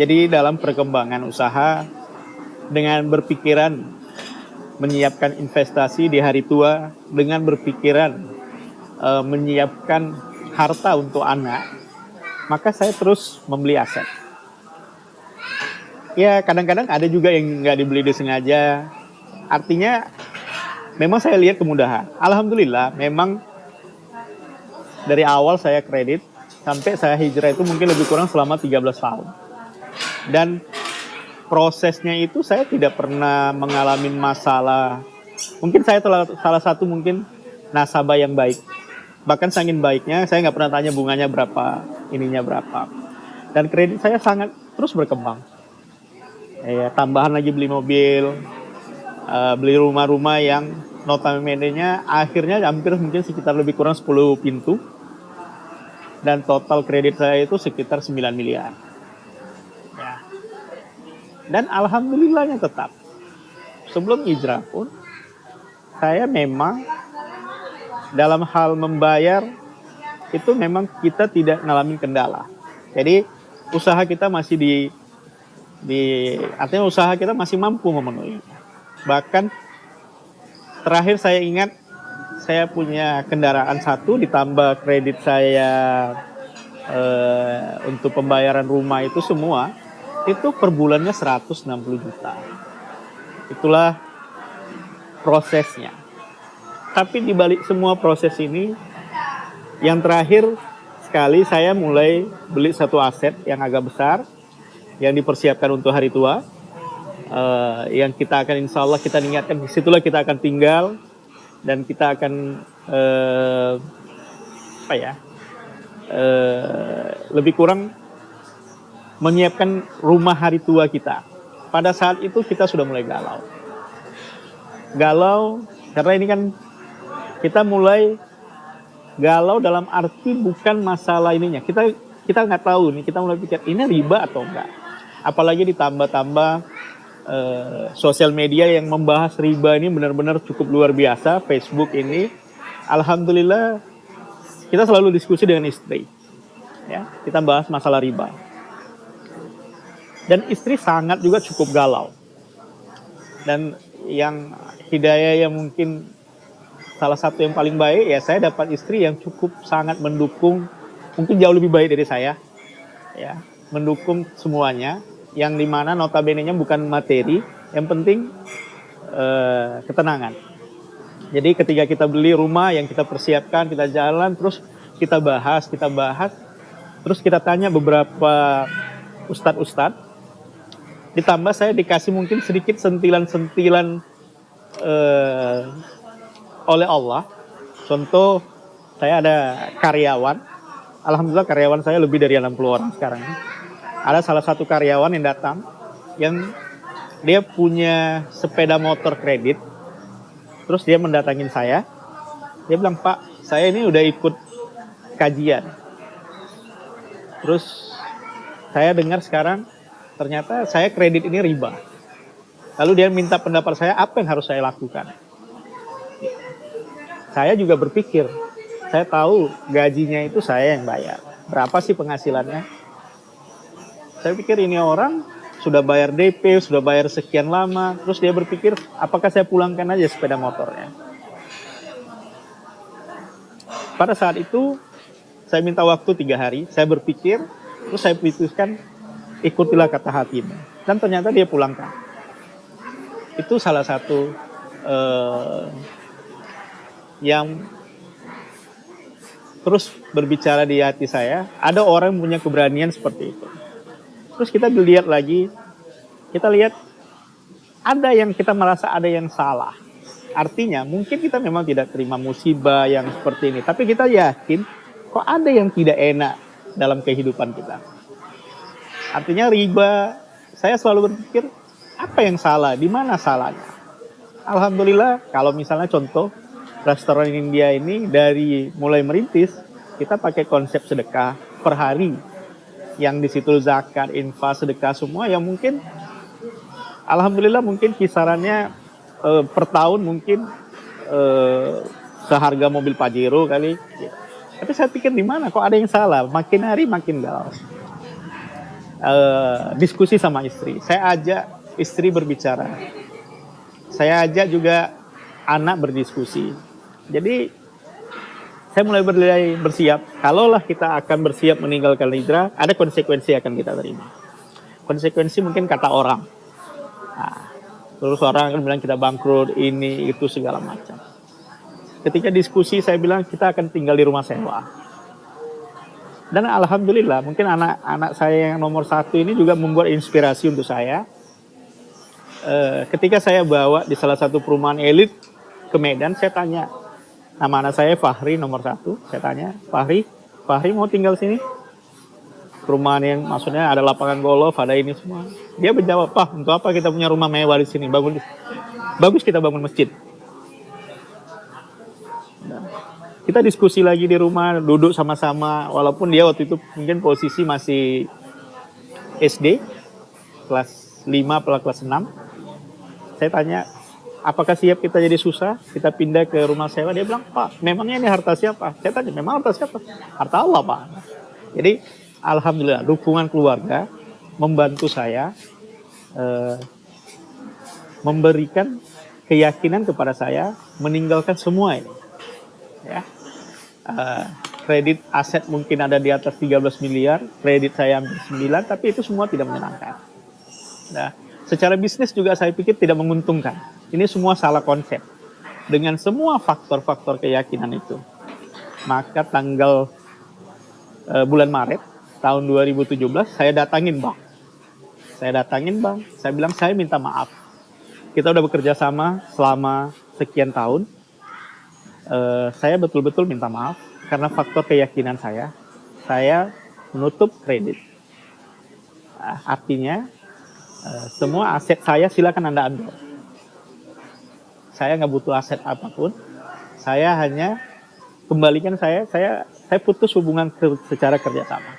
Jadi dalam perkembangan usaha dengan berpikiran menyiapkan investasi di hari tua, dengan berpikiran menyiapkan harta untuk anak, maka saya terus membeli aset. Ya kadang-kadang ada juga yang nggak dibeli disengaja. Artinya memang saya lihat kemudahan. Alhamdulillah memang dari awal saya kredit sampai saya hijrah itu mungkin lebih kurang selama 13 tahun. Dan prosesnya itu saya tidak pernah mengalami masalah. Mungkin saya salah satu mungkin nasabah yang baik. Bahkan saking baiknya saya nggak pernah tanya bunganya berapa, ininya berapa. Dan kredit saya sangat terus berkembang. Ya, tambahan lagi beli mobil, beli rumah-rumah yang notabene-nya akhirnya hampir mungkin sekitar lebih kurang 10 pintu. Dan total kredit saya itu sekitar 9 miliar. Ya. Dan alhamdulillahnya tetap. Sebelum hijrah pun, saya memang dalam hal membayar, itu memang kita tidak ngalamin kendala. Jadi usaha kita masih artinya usaha kita masih mampu memenuhi. Bahkan terakhir saya ingat, saya punya kendaraan satu ditambah kredit saya untuk pembayaran rumah itu semua, itu per bulannya 160 juta. Itulah prosesnya. Tapi di balik semua proses ini, yang terakhir sekali saya mulai beli satu aset yang agak besar, yang dipersiapkan untuk hari tua, yang kita akan insya Allah kita niatkan disitulah kita akan tinggal dan kita akan lebih kurang menyiapkan rumah hari tua kita. Pada saat itu kita sudah mulai galau karena ini kan kita mulai galau dalam arti bukan masalah ininya, kita nggak tahu nih, kita mulai pikir ini riba atau enggak. Apalagi ditambah sosial media yang membahas riba ini benar-benar cukup luar biasa. Facebook ini, alhamdulillah kita selalu diskusi dengan istri, ya, kita bahas masalah riba. Dan istri sangat juga cukup galau. Dan yang hidayah yang mungkin salah satu yang paling baik, ya saya dapat istri yang cukup sangat mendukung, mungkin jauh lebih baik dari saya, ya, mendukung semuanya, yang dimana notabene-nya bukan materi, yang penting ketenangan. Jadi ketika kita beli rumah yang kita persiapkan, kita jalan, terus kita bahas, terus kita tanya beberapa ustadz, ditambah saya dikasih mungkin sedikit sentilan-sentilan oleh Allah. Contoh, saya ada karyawan, alhamdulillah karyawan saya lebih dari 60 orang sekarang. Ada salah satu karyawan yang datang, yang dia punya sepeda motor kredit, terus dia mendatangin saya, dia bilang, "Pak, saya ini udah ikut kajian. Terus saya dengar sekarang ternyata saya kredit ini riba." Lalu dia minta pendapat saya, apa yang harus saya lakukan? Saya juga berpikir, saya tahu gajinya itu saya yang bayar. Berapa sih penghasilannya? Saya pikir ini orang sudah bayar DP, sudah bayar sekian lama. Terus dia berpikir, apakah saya pulangkan aja sepeda motornya? Pada saat itu, saya minta waktu 3 hari. Saya berpikir, terus saya putuskan, ikutilah kata hatimu. Dan ternyata dia pulangkan. Itu salah satu yang terus berbicara di hati saya. Ada orang yang punya keberanian seperti itu. Terus kita lihat lagi, kita lihat ada yang kita merasa ada yang salah. Artinya mungkin kita memang tidak terima musibah yang seperti ini, tapi kita yakin kok ada yang tidak enak dalam kehidupan kita. Artinya riba, saya selalu berpikir apa yang salah, di mana salahnya. Alhamdulillah kalau misalnya contoh restoran India ini dari mulai merintis, kita pakai konsep sedekah per hari. Yang di situ zakat, infak, sedekah semua yang mungkin alhamdulillah mungkin kisarannya per tahun mungkin seharga mobil Pajero kali. Tapi saya pikir di mana kok ada yang salah, makin hari makin galau. diskusi sama istri. Saya ajak istri berbicara. Saya ajak juga anak berdiskusi. Jadi saya mulai bersiap. Kalaulah kita akan bersiap meninggalkan Hijrah, ada konsekuensi yang akan kita terima. Konsekuensi mungkin kata orang. Nah, terus orang akan bilang kita bangkrut, ini, itu, segala macam. Ketika diskusi saya bilang kita akan tinggal di rumah sewa. Dan alhamdulillah mungkin anak-anak saya yang nomor 1 ini juga membuat inspirasi untuk saya. Ketika saya bawa di salah satu perumahan elit ke Medan, saya tanya, nama anak saya Fahri nomor 1, saya tanya, Fahri mau tinggal sini? Perumahan yang maksudnya ada lapangan golf, ada ini semua. Dia menjawab, Pak, untuk apa kita punya rumah mewah di sini? Bagus kita bangun masjid. Nah, kita diskusi lagi di rumah, duduk sama-sama, walaupun dia waktu itu mungkin posisi masih SD, kelas 5 atau kelas 6. Saya tanya, apakah siap kita jadi susah? Kita pindah ke rumah sewa. Dia bilang, Pak, memangnya ini harta siapa? Saya tanya, memang harta siapa? Harta Allah, Pak. Jadi, alhamdulillah, dukungan keluarga membantu saya memberikan keyakinan kepada saya meninggalkan semua ini. Ya. Kredit aset mungkin ada di atas 13 miliar, kredit saya hampir 9, tapi itu semua tidak menyenangkan. Nah, secara bisnis juga saya pikir tidak menguntungkan. Ini semua salah konsep. Dengan semua faktor-faktor keyakinan itu, maka tanggal bulan Maret tahun 2017 saya datangin bang. Saya bilang saya minta maaf. Kita udah bekerja sama selama sekian tahun. Saya betul-betul minta maaf karena faktor keyakinan saya menutup kredit. Artinya semua aset saya silakan Anda ambil. Saya nggak butuh aset apapun. Saya hanya kembalikan saya putus hubungan secara kerjasama.